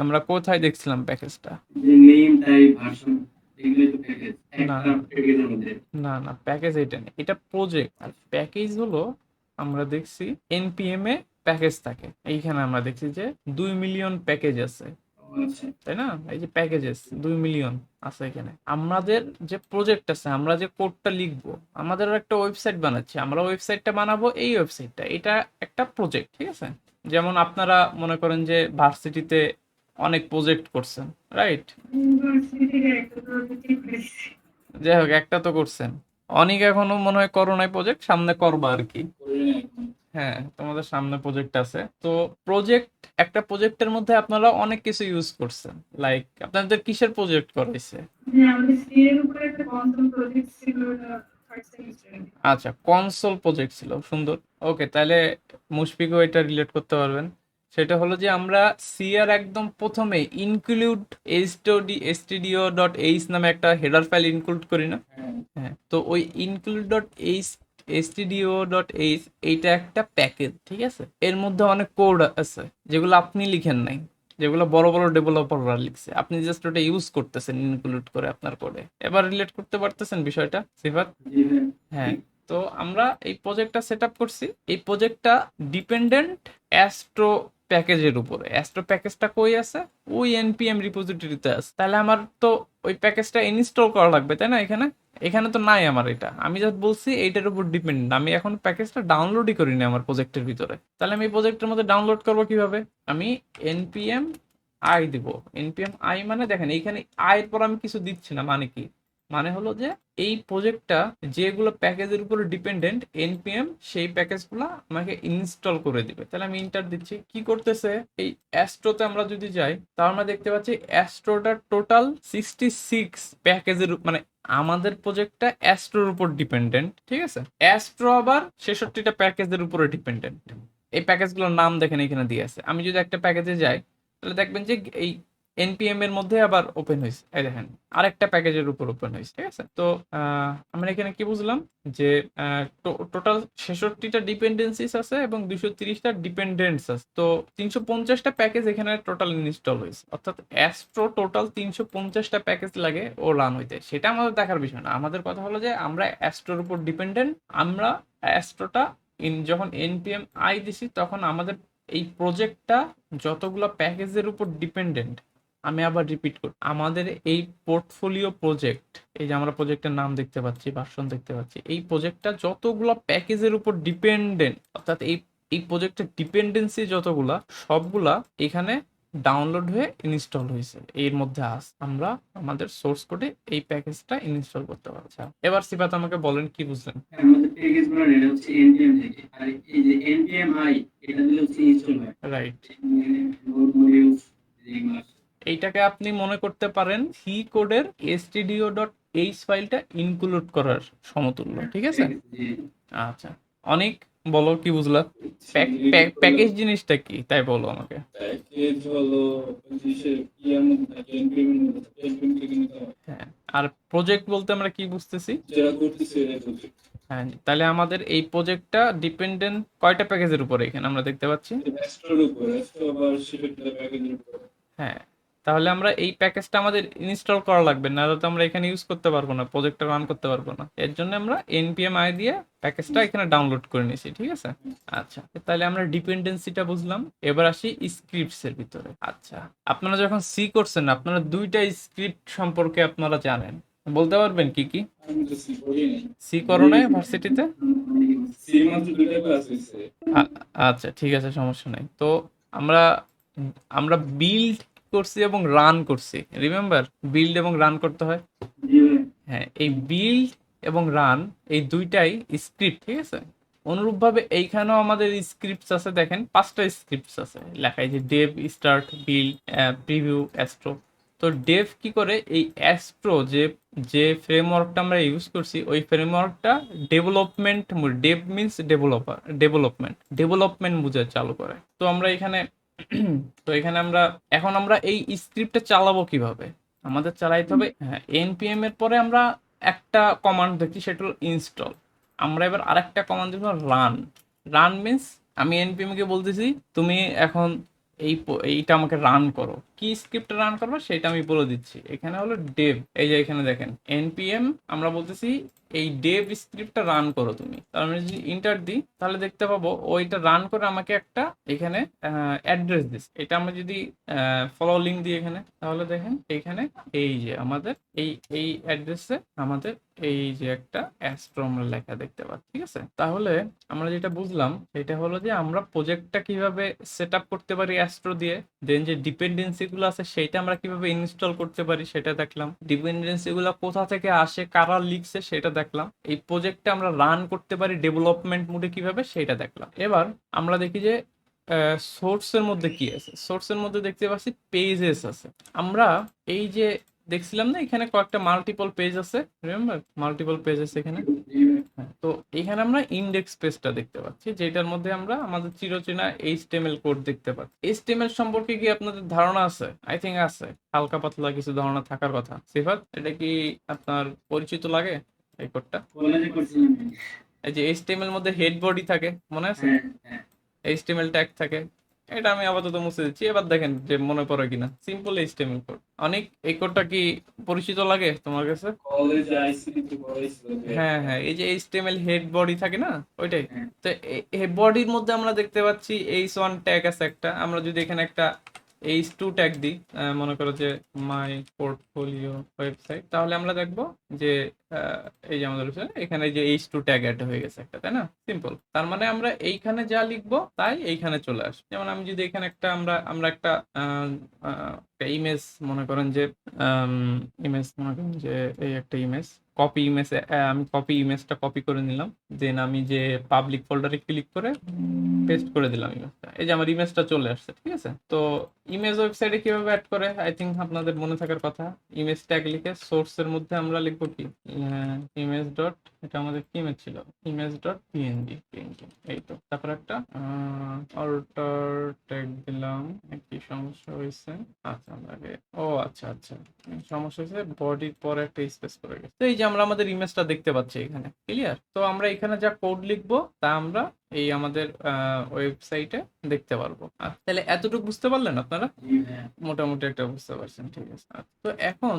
Speaker 1: আমরা কোথায় দেখছিলাম প্যাকেজটা?
Speaker 2: যে নেম টাইপ ভার্সন এগুলো তো প্যাকেজ
Speaker 1: না
Speaker 2: একটা প্যাকেজের মধ্যে।
Speaker 1: না প্যাকেজ এটা নেই, এটা প্রজেক্ট। আর প্যাকেজ হলো আমরা দেখছি npm এ প্যাকেজ থাকে, এইখানে আমরা দেখছি যে 2 মিলিয়ন প্যাকেজ আছে,
Speaker 2: আচ্ছা
Speaker 1: তাই না? এই যে প্যাকেজেস 2 মিলিয়ন আছে এখানে। আমাদের যে প্রজেক্ট আছে, আমরা যে কোডটা লিখবো, আমাদের একটা ওয়েবসাইট বানাচ্ছি, আমরা ওয়েবসাইটটা বানাবো, এই ওয়েবসাইটটা এটা একটা প্রজেক্ট, ঠিক আছে? যেমন আপনারা মনে করেন যে ভার্সিটিতে অনেক প্রজেক্ট করছেন, রাইট?
Speaker 3: ইউনিভার্সিটি থেকে একটা প্রজেক্ট করেছি।
Speaker 1: যাই হোক, একটা তো করছেন, অনেক এখনো মনে হয় করো নাই প্রজেক্ট, সামনে করবা আর কি।
Speaker 4: করি না এখন।
Speaker 1: হ্যাঁ, তোমাদের সামনে প্রজেক্ট আছে। তো একটা প্রজেক্টের মধ্যে আপনারা অনেক কিছু ইউজ করছেন, লাইক আপনাদের কিসের প্রজেক্ট করাইছে?
Speaker 3: যে আমাদের সি এর উপরে একটা কনসোল প্রজেক্ট ছিল, এটা ফার্স্ট সেমিস্টারে।
Speaker 1: আচ্ছা, কনসোল প্রজেক্ট ছিল, সুন্দর। ওকে, তাহলে মুশফিকও এটা রিলেট করতে পারবেন। সেটা হলো যে আমরা সি এর একদম প্রথমে ইনক্লুড stdio.h নামে একটা হেডার ফাইল ইনক্লুড করি না?
Speaker 4: হ্যাঁ,
Speaker 1: হ্যাঁ, তো ওই stdio.h এইটা একটা প্যাকেজ, ঠিক আছে? এর মধ্যে অনেক কোড আছে যেগুলো আপনি লিখেন নাই, যেগুলো বড় বড় ডেভেলপাররা লিখছে, আপনি জাস্ট ওটা ইউজ করতেছেন ইনক্লুড করে আপনার কোডে। এবার রিলেট করতে পারতেছেন বিষয়টা সিফাত?
Speaker 2: জি ভাই।
Speaker 1: হ্যাঁ, তো আমরা এই প্রজেক্টটা সেট আপ করছি। এই প্রজেক্টটা ডিপেন্ডেন্ট অ্যাস্ট্রো প্যাকেজের উপরে। অ্যাস্ট্রো প্যাকেজটা কই আছে? ওই npm রিপোজিটরিতে আছে। তাহলে আমার তো ওই প্যাকেজটা ইনস্টল করা লাগবে, তাই না? এখানে তো নাই আমার এটা, আমি জাস্ট বলছি এইটার উপর ডিপেন্ডেন্ট। আমি এখন প্যাকেজটা ডাউনলোডই করিনি আমার প্রজেক্টের ভিতরে। তাহলে আমি এই প্রজেক্টের মধ্যে ডাউনলোড করবো কিভাবে? আমি npm i দিব। npm i মানে দেখেন এইখানে i এর পর আমি কিছু দিচ্ছি না, মানে কি মানে হলো যে এই প্রজেক্টটা যেগুলো প্যাকেজের উপরে ডিপেন্ডেন্ট এনপিএম সেই প্যাকেজগুলো আমাকে ইনস্টল করে দিবে। তাহলে আমি ইন্টার দিচ্ছি, কি করতেছে এই অ্যাস্ট্রোতে আমরা যদি যাই তাহলে আমরা দেখতে পাচ্ছি অ্যাস্ট্রোটা টোটাল 66 প্যাকেজের মানে আমাদের প্রজেক্টটা অ্যাস্ট্রোর উপর ডিপেন্ডেন্ট, ঠিক আছে। অ্যাস্ট্রো আবার 66টা প্যাকেজের উপরে ডিপেন্ডেন্ট। এই প্যাকেজগুলোর নাম দেখেন এখানে দিয়ে আছে। আমি যদি একটা প্যাকেজে যাই তাহলে দেখবেন যে এই এনপিএম এর মধ্যে আবার ওপেন হয়েছে, এই দেখেন আরেকটা প্যাকেজের উপর ওপেন হয়েছে, ঠিক আছে। তো আমরা এখানে কি বুঝলাম যে টোটাল 66টা ডিপেন্ডেন্সিস আছে এবং 230টা ডিপেন্ডেন্টস আছে। তো 350টা প্যাকেজ এখানে টোটাল ইনস্টল হয়েছে, অর্থাৎ অ্যাস্ট্রো টোটাল 350টা প্যাকেজ লাগে ও রান হইতে। সেটা আমাদের দেখার বিষয় না, আমাদের কথা হলো যে আমরা অ্যাস্ট্রোর উপর ডিপেন্ডেন্ট। আমরা অ্যাস্ট্রোটা যখন এনপিএম আই দিছি তখন আমাদের এই প্রজেক্টটা যতগুলো প্যাকেজের উপর ডিপেন্ডেন্ট, আমি আবার রিপিট করি, আমাদের এই পোর্টফোলিও প্রজেক্ট, এই যে আমরা প্রজেক্টের নাম দেখতে পাচ্ছি, ভার্সন দেখতে পাচ্ছি, এই প্রজেক্টটা যতগুলো প্যাকেজের উপর ডিপেন্ডেন্ট, অর্থাৎ এই এই প্রজেক্টের ডিপেন্ডেন্সি যতগুলা সবগুলা এখানে ডাউনলোড হয়ে ইনস্টল হয়েছে। এর মধ্যে আমরা আমাদের সোর্স কোডে এই প্যাকেজটা ইনস্টল করতে পারছি। এবার সিফাত আমাকে বলেন কি বুঝলেন।
Speaker 2: আমাদের প্যাকেজগুলো এটা হচ্ছে এনপিএম থেকে, আর এই যে এনপিএম আই এটা দিলে হচ্ছে ইনস্টল হয়।
Speaker 1: রাইট,
Speaker 2: নোড মডিউলস যেগুলো আছে।
Speaker 1: এইটাকে আপনি মনে করতে পারেন সি কোডের stdio.h ফাইলটা ইনক্লুড করার সমতুল্য, ঠিক আছে।
Speaker 2: জি।
Speaker 1: আচ্ছা, অনেক বলো কি বুঝলা, প্যাকেজ জিনিসটা কি তাই বলো আমাকে।
Speaker 4: প্যাকেজ হলো জিনিসের ইয়ার মধ্যে থাকে, এনপিএম এর মধ্যে থাকে, এনপিএম থেকে নিতে হয়।
Speaker 1: হ্যাঁ, আর প্রজেক্ট বলতে আমরা কি বুঝতেছি।
Speaker 4: যারা করতেছে এরা প্রজেক্ট।
Speaker 1: হ্যাঁ, তাহলে আমাদের এই প্রজেক্টটা ডিপেন্ডেন্ট কয়টা প্যাকেজের উপরে এখানে আমরা দেখতে পাচ্ছি।
Speaker 4: অ্যাস্ট্রোর উপর, অ্যাস্ট্রো আবার সেটা প্যাকেজের উপর।
Speaker 1: হ্যাঁ, তাহলে আমরা এই প্যাকেজটা আমাদের ইনস্টল করা লাগবে, না তো আমরা এখানে ইউজ করতে পারবো না, প্রজেক্টটা রান করতে পারবো না। এর জন্য আমরা npm i দিয়ে প্যাকেজটা এখানে ডাউনলোড করে নিয়েছি, ঠিক আছে। আচ্ছা, তাহলে আমরা ডিপেন্ডেন্সিটা বুঝলাম। এবার আসি স্ক্রিপ্টস এর ভিতরে। আচ্ছা, আপনারা যখন সি করছেন আপনারা দুইটা স্ক্রিপ্ট সম্পর্কে আপনারা জানেন, বলতে পারবেন কি কি।
Speaker 4: আমি তো সি করি নাই।
Speaker 1: সি করো নাই ভার্সিটিতে?
Speaker 4: সি মাত্র দুইটা ক্লাস হয়েছে।
Speaker 1: আচ্ছা, ঠিক আছে, সমস্যা নাই। তো আমরা আমরা বিল্ড করছি এবং রান করছি, রিমেম্বার বিল্ড এবং রান করতে হয়।
Speaker 2: জি ভাই।
Speaker 1: হ্যাঁ, এই বিল্ড এবং রান এই দুইটাই স্ক্রিপ্ট, ঠিক আছে। অনুরূপভাবে এইখানেও আমাদের স্ক্রিপ্টস আছে, দেখেন 5টা স্ক্রিপ্টস আছে লেখা, এই যে Dave, start, build, preview, astro. তো ডেভ কি করে, এই অ্যাস্ট্রো যে যে ফ্রেমওয়ার্কটা আমরা ইউজ করছি ওই ফ্রেমওয়ার্কটা development, dev means developer, development বুঝে চালু করে। তো আমরা এখানে তো এখানে আমরা এখন আমরা এই স্ক্রিপ্টটা চালাবো কিভাবে, আমাদের চালাইতে হবে। হ্যাঁ, npm এর পরে আমরা একটা কমান্ড দেখি, সেটা হলো ইনস্টল। আমরা এবার আরেকটা কমান্ড দিব রান। রান মিন্স আমি npm কে বলতেছি তুমি এখন এইটা আমাকে রান করো। কি স্ক্রিপ্ট রান করবো সেটা আমি বলে দিচ্ছি। এখানে হলো ডেভ, এই যে এখানে দেখেন npm, আমরা বলতেছি এই ডেভ স্ক্রিপ্টটা রান করো তুমি। তার মানে যদি ইন্টার দিই তাহলে দেখতে পাবো ওইটা রান করে আমাকে একটা এখানে অ্যাড্রেস দিস। এটা আমরা যদি ফলো লিঙ্ক দিই এখানে, তাহলে দেখেন এখানে এই যে আমাদের এই অ্যাড্রেসে আমাদের এই যে একটা অ্যাস্ট্রো আমরা লেখা দেখতে পাচ্ছি, ঠিক আছে। তাহলে আমরা যেটা বুঝলাম সেটা হলো যে আমরা প্রজেক্টটা কিভাবে সেট আপ করতে পারি অ্যাস্ট্রো দিয়ে, দেন যে ডিপেন্ডেন্সি গুলো আছে সেটা আমরা কিভাবে ইনস্টল করতে পারি সেটা দেখলাম, ডিপেন্ডেন্সি গুলো কোথা থেকে আসে, কারা লিখছে সেটা দেখলাম, এই প্রজেক্টটা আমরা রান করতে পারি ডেভেলপমেন্ট মোডে কিভাবে সেটা দেখলাম। এবার আমরা দেখি যে সোর্সের মধ্যে কি আছে। সোর্সের মধ্যে দেখতে পাচ্ছি পেজেস আছে। আমরা এই যে দেখছিলাম না এখানে কয়েকটা মাল্টিপল পেজ আছে, রিমেম্বার মাল্টিপল পেজ আছে এখানে। হ্যাঁ, তো এখানে আমরা ইন্ডেক্স পেজটা দেখতে পাচ্ছি, যেটার মধ্যে আমরা আমাদের চিরচেনা HTML কোড দেখতে পাচ্ছি। HTML সম্পর্কে কি আপনাদের ধারণা আছে? আই থিঙ্ক আছে, হালকা পাতলা কিছু ধারণা থাকার কথা। সিফাত, এটা কি আপনার পরিচিত লাগে এই কোডটা?
Speaker 2: কলেজে করছিলাম।
Speaker 1: এই যে HTML মধ্যে হেড বডি থাকে, মনে আছে?
Speaker 2: হ্যাঁ হ্যাঁ।
Speaker 1: HTML ট্যাগ থাকে। এটা আমি আপাতত মুছে দিচ্ছি, এবার দেখেন যে মনে পড়ে কিনা। Simple HTML code. অনেক এই কোডটা কি পরিচিত লাগে তোমার কাছে?
Speaker 4: কলেজে আইসিটি তে পড়াইছিল।
Speaker 1: হ্যাঁ হ্যাঁ, এই যে HTML হেড বডি থাকে না, ওইটাই। তো এই বডির মধ্যে আমরা দেখতে পাচ্ছি H1 ট্যাগ আছে একটা। আমরা যদি এখানে একটা H2 ট্যাগ দিই, মনে করো যে মাই পোর্টফোলিও ওয়েবসাইট, তাহলে আমরা দেখবো যে এই যে আমাদের website, এখানে যে H2 ট্যাগ অ্যাড হয়ে গেছে একটা, তাই না? সিম্পল। তার মানে আমরা এইখানে যা লিখবো তাই এইখানে চলে আসবে। যেমন আমি যদি এখানে একটা আমরা একটা ইমেজ মনে করেন যে ইমেজ মনে করেন যে এই একটা ইমেজ কপি ইমেজ, আমি ইমেজটা কপি করে নিলাম, দেন আমি যে পাবলিক ফোল্ডারে ক্লিক করে পেস্ট করে দিলাম ইমেজটা, এই যে আমার ইমেজটা চলে আসছে। ঠিক আছে, তো ইমেজ ওয়েবসাইটে কিভাবে অ্যাড করে আই থিঙ্ক আপনাদের মনে থাকার কথা। ইমেজ ট্যাগ লিখে সোর্সের মধ্যে আমরা লিখবো কি ইমেজ ডট, এটা আমাদের কি ইমেজ ছিল, ইমেজ ডট পিএনজি, এই তো। তারপর একটা অল্টার ট্যাগ দিলাম, কি সমস্যা হয়েছে, আচ্ছা আমরা আচ্ছা সমস্যা হয়েছে, বডির পরে একটা স্পেস করে গেছে। তো এই যে আমরা আমাদের ইমেজটা দেখতে পাচ্ছি এখানে, ক্লিয়ার? তো আমরা এখানে যা কোড লিখবো তা আমরা এই আমাদের ওয়েবসাইটে দেখতে পারবো। তাহলে এতটুকু বুঝতে পারলেন আপনারা?
Speaker 2: জি ভাইয়া।
Speaker 1: মোটামুটি একটা বুঝতে পারছেন, ঠিক আছে। তো এখন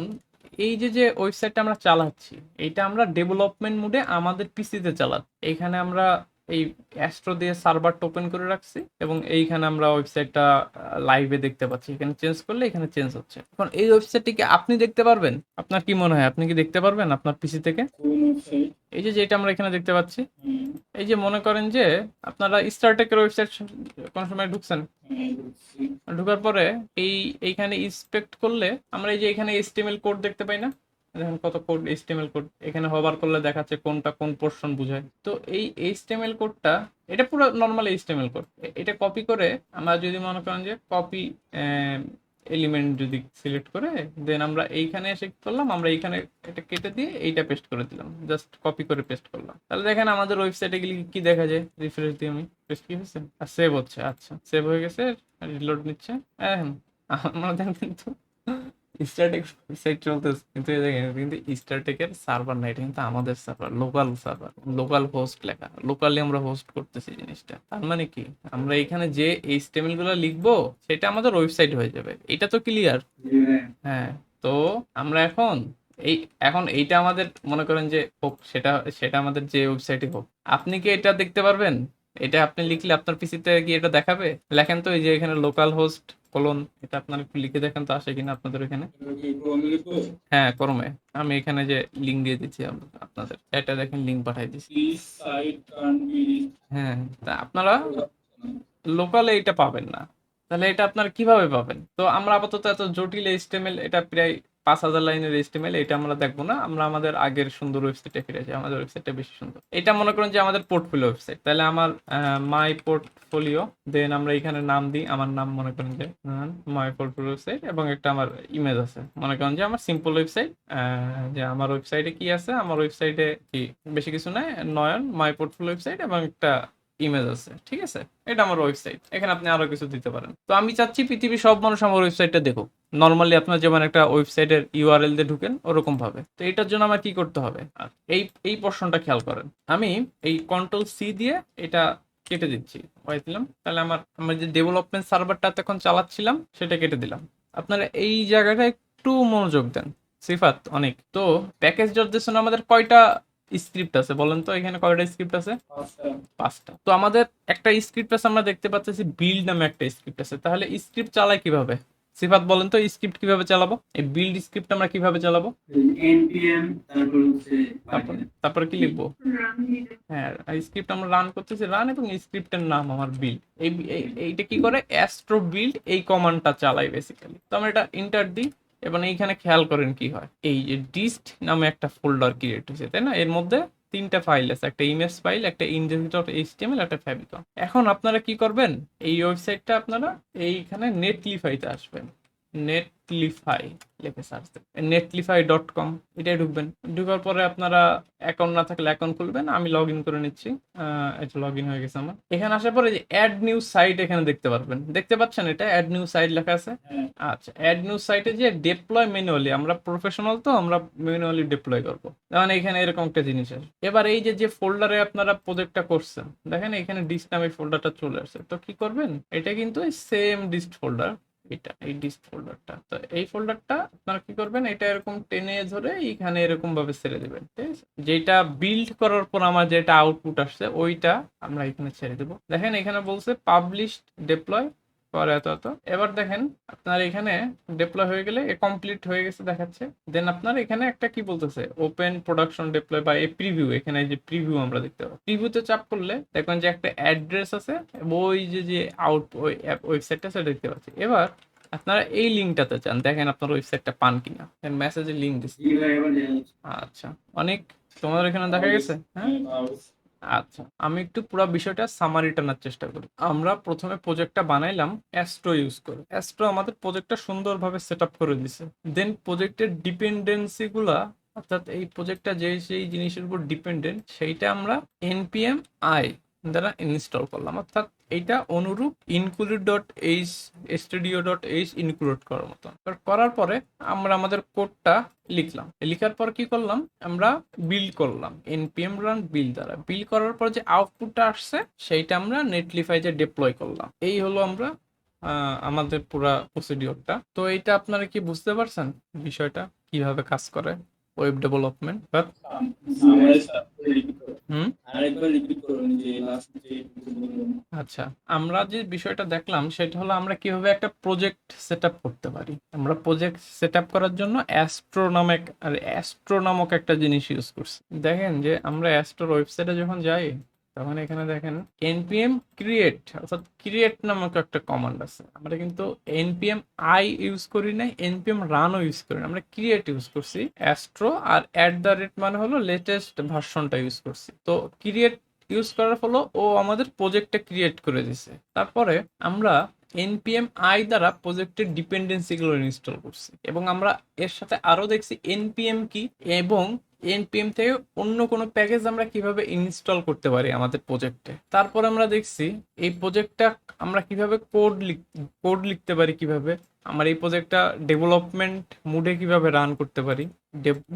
Speaker 1: এই যে ওয়েবসাইটটা আমরা চালাচ্ছি, এইটা আমরা ডেভেলপমেন্ট মোডে আমাদের পিসিতে চালাচ্ছি। এইখানে আমরা এই অ্যাস্ট্রো দিয়ে সার্ভারটা ওপেন করে রাখছি এবং এইখানে আমরা ওয়েবসাইটটা লাইভে দেখতে পাচ্ছি। এখানে চেঞ্জ করলে এখানে চেঞ্জ হচ্ছে। এখন এই ওয়েবসাইটটিকে আপনি দেখতে পারবেন? আপনার কি মনে হয়, আপনি কি দেখতে পারবেন আপনার পিসি থেকে?
Speaker 4: কোন ওয়েবসাইট?
Speaker 1: এই যে যেটা আমরা এখানে দেখতে পাচ্ছি, এই যে মনে করেন যে আপনারা স্টারটেকের ওয়েবসাইট কোন সময় ঢুকছেন, ঢোকার পরে এইখানে ইন্সপেক্ট করলে আমরা এই যে এখানে HTML কোড দেখতে পাই না? দেখেন কত কোড, HTML কোড এখানে হোভার করলে দেখাচ্ছে কোনটা কোন পোরশন বোঝায়। তো এই HTML কোডটা, এটা পুরো নর্মাল HTML কোড, এটা কপি করে আমরা যদি মনে করেন যে কপি এলিমেন্ট যদি সিলেক্ট করে দেন আমরা এইখানে এসে কি করলাম, আমরা এইখানে এটা কেটে দিয়ে এইটা পেস্ট করে দিলাম, জাস্ট কপি করে পেস্ট করলাম। তাহলে দেখেন আমাদের ওয়েবসাইটে গেলে কি দেখা যায়, রিফ্রেশ দিয়ে আমি পেস্ট কি হয়েছে আর সেভ হচ্ছে। আচ্ছা সেভ হয়ে গেছে, রিলোড নিচ্ছে। আমরা দেখেন কিন্তু স্টারটেক ওয়েবসাইট চলতেছে, কিন্তু এই দেখেন কিন্তু স্টারটেকের সার্ভার না, এটা কিন্তু আমাদের server, local server, local host লেখা, লোকালি আমরা হোস্ট করতেছি জিনিসটা। তার মানে কি আমরা এখানে যে HTML গুলো লিখবো সেটা আমাদের ওয়েবসাইট হয়ে যাবে। এটা তো ক্লিয়ার?
Speaker 2: জি ভাইয়া।
Speaker 1: হ্যাঁ। তো আমরা এখন এইটা আমাদের মনে করেন যে হোক, সেটা সেটা আমাদের যে ওয়েবসাইটে হোক, আপনি কি এটা দেখতে পারবেন? এটা আপনি লিখলে আপনার পিসিতে কি এটা দেখাবে? লেখেন তো এই যে এখানে লোকাল হোস্ট কোলন, এটা আপনার একটু লিখে দেখেন তো আসে কিনা আপনাদের এখানে। হ্যাঁ ক্রমে, আমি এখানে যে লিঙ্ক দিয়ে দিচ্ছি আপনাদের, এটা দেখেন লিঙ্ক পাঠিয়ে দিচ্ছি।
Speaker 4: This site can't be
Speaker 1: হ্যাঁ, তা আপনারা লোকালে এটা পাবেন না, তাহলে এটা আপনারা কিভাবে পাবেন? তো আমরা আপাতত এত জটিল HTML, এটা প্রায় 5000 লাইনের HTML, এটা আমরা দেখবো না। আমরা আমাদের আগের সুন্দর ওয়েবসাইটে ফিরে যাই, আমাদের ওয়েবসাইটটা বেশি সুন্দর। এটা মনে করেন যে আমাদের পোর্টফোলিও ওয়েবসাইট, তাহলে আমার মাই পোর্টফোলিও, দেন আমরা এখানে নাম দিই, আমার নাম মনে করেন যে মাই পোর্টফোলিও ওয়েবসাইট, এবং একটা আমার ইমেজ আছে, মনে করেন যে আমার সিম্পল ওয়েবসাইট। যে আমার ওয়েবসাইটে কি আছে, আমার ওয়েবসাইটে কি বেশি কিছু নাই, নয়ন মাই পোর্টফোলিও ওয়েবসাইট এবং একটা ইমেজ আছে। ঠিক আছে, এটা আমার ওয়েবসাইট, এখানে আপনি আরো কিছু দিতে পারেন। তো আমি চাচ্ছি পৃথিবীর সব মানুষ আমার ওয়েবসাইটটা দেখুক। নর্মালি আপনার যেমন একটা ওয়েবসাইটের URL দিয়ে ঢুকেন ওরকম ভাবে। তো এটার জন্য আমার কি করতে হবে, আর এই পোর্শনটা খেয়াল করেন। আমি এই Ctrl+C দিয়ে এটা কেটে দিচ্ছি, হয়ে দিলাম। তাহলে আমার যে ডেভেলপমেন্ট সার্ভারটা এখন চালাচ্ছিলাম সেটা কেটে দিলাম। আপনারা এই জায়গাটা একটু মনোযোগ দেন, সিফাত অনেক। তো প্যাকেজ ডট জেসন আমাদের কয়টা স্ক্রিপ্ট আছে বলেন তো, এখানে কয়টা স্ক্রিপ্ট আছে? 5টা। তো আমাদের একটা স্ক্রিপ্ট আছে, আমরা দেখতে পাচ্ছি বিল্ড নামে একটা স্ক্রিপ্ট আছে। তাহলে স্ক্রিপ্ট চালাই কিভাবে, সিফাত বলেন তো স্ক্রিপ্ট কিভাবে চালাবো? এই বিল্ড স্ক্রিপ্ট আমরা কিভাবে চালাবো?
Speaker 2: npm তারপর হচ্ছে
Speaker 1: তারপরে কি লিখবো?
Speaker 3: রান দিলে
Speaker 1: হ্যাঁ, স্ক্রিপ্ট আমরা রান করতেছি, রান, এবং স্ক্রিপ্টের নাম আমার বিল্ড। এইটা কি করে, অ্যাস্ট্রো বিল্ড এই কমান্ডটা চালাই বেসিক্যালি। তো আমরা এটা এন্টার দিই, এবং এইখানে খেয়াল করেন কি হয়, এই যে ডিস্ট নামে একটা ফোল্ডার ক্রিয়েট হয়েছে, তাই না? এর মধ্যে 3টা ফাইল আছে, একটা ইমেজ ফাইল, একটা index.html, একটা ফ্যাবিকন। এখন আপনারা কি করবেন, এই ওয়েবসাইটটা আপনারা এইখানে নেটলিফাইতে আসবেন, নেটলিফাই লিখে সার্চ দেবেন, netlify.com, এটাই ঢুকবেন। ঢুকার পরে আপনারা অ্যাকাউন্ট না থাকলে অ্যাকাউন্ট খুলবেন, আমি লগ ইন করে নিচ্ছি। এটা লগ ইন হয়ে গেছে আমার। এখানে আসার পরে যে অ্যাড নিউ সাইট এখানে দেখতে পারবেন, দেখতে পাচ্ছেন এটা অ্যাড নিউ সাইট লেখা আছে। আচ্ছা, অ্যাড নিউ সাইটে যে ডিপ্লয় ম্যানুয়ালি, আমরা প্রফেশনাল তো আমরা ম্যানুয়ালি ডিপ্লয় করবো, যেমন এখানে এরকম একটা জিনিস আছে। এবার এই যে ফোল্ডারে আপনারা প্রজেক্টটা করছেন, দেখেন এখানে ডিস্ট নামে ফোল্ডারটা চলে আসছে। তো কি করবেন, এটা কিন্তু সেম ডিস্ট ফোল্ডার, এটা এই ডিস্ট ফোল্ডারটা। তো এই ফোল্ডারটা আপনারা কি করবেন, এটা এরকম টেনে ধরে এইখানে এরকম ভাবে ছেড়ে দেবেন। ঠিক আছে, যেটা বিল্ড করার পর আমার যেটা আউটপুট আসছে ওইটা আমরা এখানে ছেড়ে দেবো। দেখেন এখানে বলছে পাবলিশড ডিপ্লয় পাওয়ার এত এত। এবার দেখেন আপনার এখানে ডিপ্লয় হয়ে গেলে কমপ্লিট হয়ে গেছে দেখাচ্ছে। দেন আপনার এখানে একটা কি বলতেছে ওপেন প্রোডাকশন ডিপ্লয় বা এই প্রিভিউ, এখানে যে প্রিভিউ আমরা দেখতে পাবো, প্রিভিউতে চাপ করলে দেখবেন যে একটা অ্যাড্রেস আছে, ওই যে আউট ওই ওয়েবসাইটটা সেটা দেখতে পাচ্ছি। এবার আপনারা এই লিঙ্কটাতে চান, দেখেন আপনার ওয়েবসাইটটা পান কিনা। মেসেজে লিঙ্ক দিচ্ছি।
Speaker 2: জি ভাই এবার দেখা যাচ্ছে।
Speaker 1: আচ্ছা, অনেক তোমাদের এখানে দেখা গেছে। হ্যাঁ, আচ্ছা, আমি একটু পুরো বিষয়টা সামারি টানার চেষ্টা করি। আমরা প্রথমে প্রজেক্টটা বানাইলাম অ্যাস্ট্রো ইউজ করে। অ্যাস্ট্রো আমাদের প্রজেক্টটা সুন্দরভাবে সেট আপ করে দিছে। দেন প্রজেক্টের ডিপেন্ডেন্সি গুলা, অর্থাৎ এই প্রজেক্টটা যেই জিনিসের উপর ডিপেন্ডেন্ট সেইটা আমরা npm i দ্বারা ইনস্টল করলাম। অর্থাৎ এইটা অনুরূপ include dot H studio dot H include করার মতো। করার পরে আমরা আমাদের কোডটা লিখলাম। লিখার পর কি করলাম, আমরা বিল্ড করলাম npm run build দ্বারা। বিল্ড করার পর যে আউটপুটটা আসছে সেইটা আমরা নেটলিফাইতে ডিপ্লয় করলাম। এই হলো আমরা আমাদের পুরা প্রসিডিওরটা। তো এইটা আপনারা কি বুঝতে পারছেন বিষয়টা কিভাবে কাজ করে ওয়েব ডেভেলপমেন্ট? হুম,
Speaker 4: আরেকবার রিপিট করুন যে লাস্ট যে
Speaker 1: আচ্ছা, আমরা যে বিষয়টা দেখলাম সেটা হলো আমরা কিভাবে একটা প্রজেক্ট সেট আপ করতে পারি। আমরা প্রজেক্ট সেট আপ করার জন্য অ্যাস্ট্রো নামক একটা জিনিস ইউজ করছি। দেখেন যে আমরা অ্যাস্ট্রোর ওয়েবসাইটে যখন যাই তখন এখানে দেখেন npm create, অর্থাৎ ক্রিয়েট নামক একটা কমান্ড আছে। আমরা কিন্তু npm i ইউজ করি না, npm রানও ইউজ করি না, আমরা ক্রিয়েট ইউজ করছি অ্যাস্ট্রো। আর মানে হলো লেটেস্ট ভার্সনটা ইউজ করছি। তো ক্রিয়েট ইউজ করার ফলে ও আমাদের প্রজেক্টটা ক্রিয়েট করে দিছে। তারপরে আমরা npm i দ্বারা প্রজেক্টের ডিপেন্ডেন্সিগুলো ইনস্টল করছি, এবং আমরা এর সাথে আরো দেখছি npm কি এবং npm থেকে অন্য কোনো প্যাকেজ আমরা কিভাবে ইনস্টল করতে পারি আমাদের প্রজেক্টে। তারপর আমরা দেখছি এই প্রজেক্টটা আমরা কিভাবে কোড লিখতে পারি, কিভাবে আমরা এই প্রজেক্টটা ডেভেলপমেন্ট মুডে কিভাবে রান করতে পারি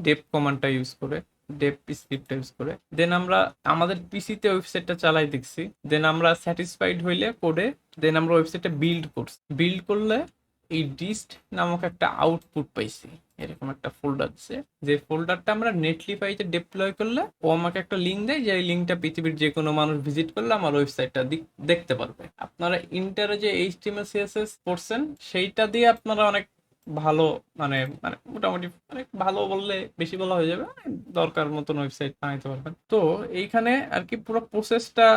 Speaker 1: ডেভ কমান্ডটা ইউজ করে, ডেভ স্ক্রিপ্টটা ইউজ করে। দেন আমরা আমাদের পিসিতে ওয়েবসাইটটা চালাই দেখছি। দেন আমরা স্যাটিসফাইড হইলে কোডে দেন আমরা ওয়েবসাইটটা বিল্ড করছি। বিল্ড করলে এই ডিস্ট নামক একটা আউটপুট পাইছি, এরকম একটা ফোল্ডার আছে। যে ফোল্ডারটা আমরা নেটলিফাইতে ডিপ্লয় করলে ও আমাকে একটা লিঙ্ক দেয়, যে এই লিঙ্কটা পৃথিবীর যে কোনো মানুষ ভিজিট করলে আমার ওয়েবসাইটটা দেখতে পারবে। আপনারা ইন্টারে যে HTML CSS পড়ছেন সেইটা দিয়ে আপনারা অনেক ভালো মানে মানে মোটামুটি অনেক ভালো বললে বেশি বলা হয়ে যাবে, দরকার মতন ওয়েবসাইট বানাইতে পারবেন। তো এইখানে আর কি পুরো প্রসেসটা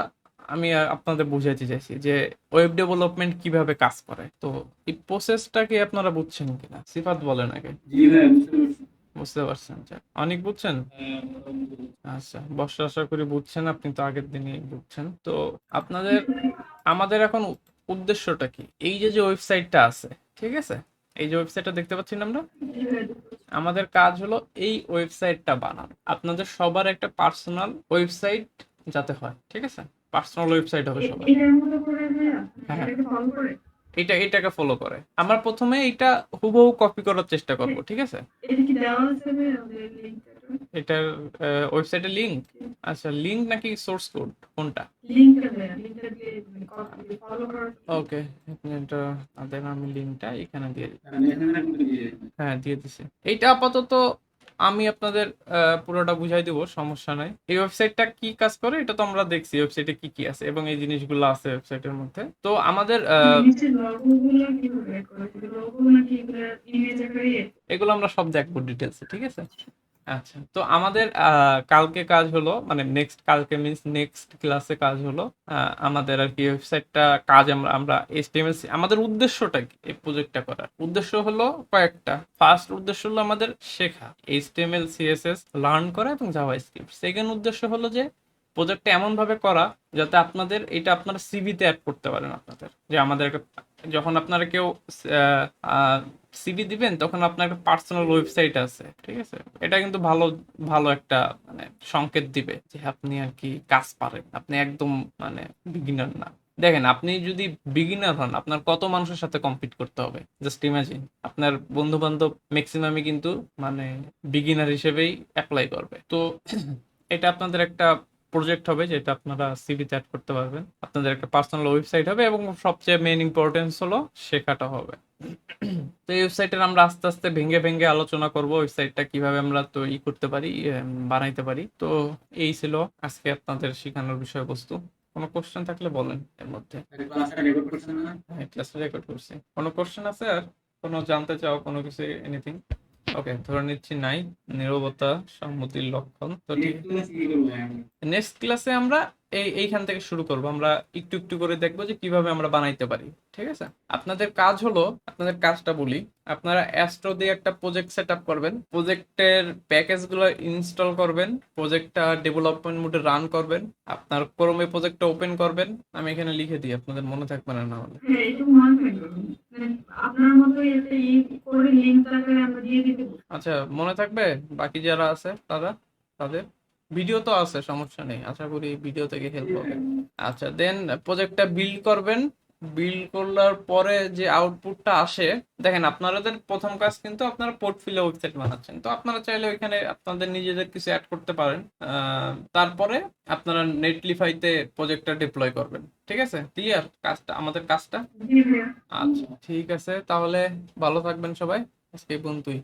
Speaker 1: আমি আপনাদের বুঝাইতে চাইছি যে ওয়েব ডেভেলপমেন্ট কিভাবে কাজ করে। তো এই প্রসেসটাকে আপনারা বুঝছেন কিনা, সিফাত বলেন আগে।
Speaker 2: জি ভাই বুঝতে পারছি।
Speaker 1: বুঝতে পারছেন? অনেক বুঝছেন? আচ্ছা, বর্ষা আশা করি বুঝছেন, আপনি তো আগের দিনই বুঝছেন। তো আমাদের এখন উদ্দেশ্যটা কি, এই যে ওয়েবসাইটটা আছে, ঠিক আছে, এই যে ওয়েবসাইটটা দেখতে পাচ্ছি না আমরা, আমাদের কাজ হলো এই ওয়েবসাইটটা বানানো। আপনাদের সবার একটা পার্সোনাল ওয়েবসাইট যাতে হয়, ঠিক আছে, পার্সোনাল ওয়েবসাইট হবে সবার।
Speaker 3: এটার মতো করে ভাইয়া,
Speaker 1: হ্যাঁ,
Speaker 3: এটাকে ফলো করে
Speaker 1: এটাকে ফলো করে আমরা প্রথমে এটা হুবহু কপি করার চেষ্টা করব, ঠিক আছে।
Speaker 3: এটা কি দেওয়া আছে ভাইয়া আমাদের লিংকটা?
Speaker 1: এটার ওয়েবসাইটের লিংক? আচ্ছা, লিংক নাকি সোর্স কোড কোনটা?
Speaker 3: লিংকটা ভাইয়া, লিংকটা দিয়ে কপি ফলো করার
Speaker 1: ওকে, এটা দেখেন আমি লিংকটা এখানে দিয়ে দিই।
Speaker 2: আমি এখানে রাখতে দিয়ে
Speaker 1: হ্যাঁ, দিয়ে দিছি। এইটা আপাতত আমি আপনাদের পুরোটা বুঝাই দেবো, সমস্যা নাই। এই ওয়েবসাইটটা কি কাজ করে এটা তো আমরা দেখছি, ওয়েবসাইটে কি কি আছে এবং এই জিনিসগুলো আছে ওয়েবসাইটের মধ্যে। তো আমাদের
Speaker 3: নিচে লোগোগুলো কিভাবে করে, লোগো নাকি এগুলো ইমেজ আকারে?
Speaker 1: এগুলো আমরা সব দেখবো ডিটেলসে, ঠিক আছে। আচ্ছা, তো আমাদের কালকে কাজ হলো, মানে কালকে মিন্স নেক্সট ক্লাসে কাজ হলো আমাদের আর কি ওয়েবসাইটটা কাজ আমরা HTML আমাদের উদ্দেশ্যটা কি এই প্রজেক্টটা করার উদ্দেশ্য হলো কয়েকটা। ফার্স্ট উদ্দেশ্য হলো আমাদের শেখা HTML CSS লার্ন করা এবং জাভাস্ক্রিপ্ট। সেকেন্ড উদ্দেশ্য হলো যে প্রজেক্টটা এমন ভাবে করা যাতে আপনাদের এটা আপনারা সিভিতে অ্যাড করতে পারেন। আপনাদের যে আমাদের যখন আপনারা কেউ সিভি দিবেন তখন আপনার একটা পার্সোনাল ওয়েবসাইট আছে, ঠিক আছে। এটা কিন্তু ভালো ভালো একটা মানে সংকেত দিবে যে আপনি আর কি কাজ পারেন, আপনি একদম মানে বিগিনার না। দেখেন, আপনি যদি বিগিনার হন আপনার কত মানুষের সাথে কম্পিট করতে হবে, জাস্ট ইমাজিন। আপনার বন্ধু বান্ধব ম্যাক্সিমামই কিন্তু মানে বিগিনার হিসেবেই অ্যাপ্লাই করবে। তো এটা আপনাদের একটা প্রজেক্ট হবে যেটা আপনারা সিভিতে অ্যাড করতে পারবেন। আপনাদের একটা পার্সোনাল ওয়েবসাইট হবে এবং সবচেয়ে মেইন ইম্পর্টেন্স হলো শেখাটা হবে। তো এই ওয়েবসাইটের আমরা আস্তে আস্তে ভেঙে ভেঙে আলোচনা করব ওয়েবসাইটটা কিভাবে আমরা বানাইতে পারি। তো এই ছিল আজকে আপনাদের শেখানোর বিষয়বস্তু। কোনো কোশ্চেন থাকলে বলেন এর মধ্যে।
Speaker 2: ক্লাসটা রেকর্ড করছেন না?
Speaker 1: হ্যাঁ, ক্লাসে রেকর্ড করছি। কোনো কোশ্চেন আছে আর? কোনো জানতে চাও কোনো কিছু, এনিথিং? ওকে, ধরে নিচ্ছি নাই। নীরবতা সম্মতির লক্ষণ। তো ঠিক,
Speaker 2: নেক্সট ক্লাস কি করবো আমি?
Speaker 1: নেক্সট ক্লাসে আমরা এইখান থেকে শুরু করব। আমরা একটু একটু করে দেখবো যে কিভাবে আমরা বানাইতে পারি। ঠিক আছে, আপনাদের কাজ হলো, আপনাদের কাজটা বলি, আপনারা অ্যাস্ট্রো দিয়ে একটা প্রজেক্ট সেট আপ করবেন, প্রজেক্টের প্যাকেজগুলো ইনস্টল করবেন, প্রজেক্টটা ডেভেলপমেন্ট মোডে রান করবেন, আপনার ক্রোমে প্রজেক্টটা ওপেন করবেন। আমি এখানে লিখে দিই, আপনাদের মনে থাকবে না না হলে।
Speaker 3: হ্যাঁ, একটু মনে থাকবে। মানে আপনার মতোই একটা করে লিঙ্ক আকারে আমরা দিয়ে দিতে পারি।
Speaker 1: আচ্ছা, মনে থাকবে? বাকি যারা আছে তাদের ভিডিও তো আছে, সমস্যা নেই, আশা করি ভিডিও থেকে হেল্প হবে। আচ্ছা, দেন প্রজেক্টটা বিল্ড করবেন। বিল্ড করার পরে যে আউটপুটটা আসে, দেখেন আপনাদের প্রথম কাজ কিন্তু আপনারা পোর্টফোলিও ওয়েবসাইট বানাচ্ছেন, তো আপনারা চাইলে ওইখানে আপনাদের নিজেদের কিছু অ্যাড করতে পারেন। তারপরে আপনারা নেটলিফাইতে প্রজেক্টটা ডিপ্লয় করবেন। ঠিক আছে, ক্লিয়ার কাজটা, আমাদের কাজটা?
Speaker 3: জি ভাইয়া।
Speaker 1: আচ্ছা ঠিক আছে, তাহলে ভালো থাকবেন সবাই, আজকে এই পর্যন্তই।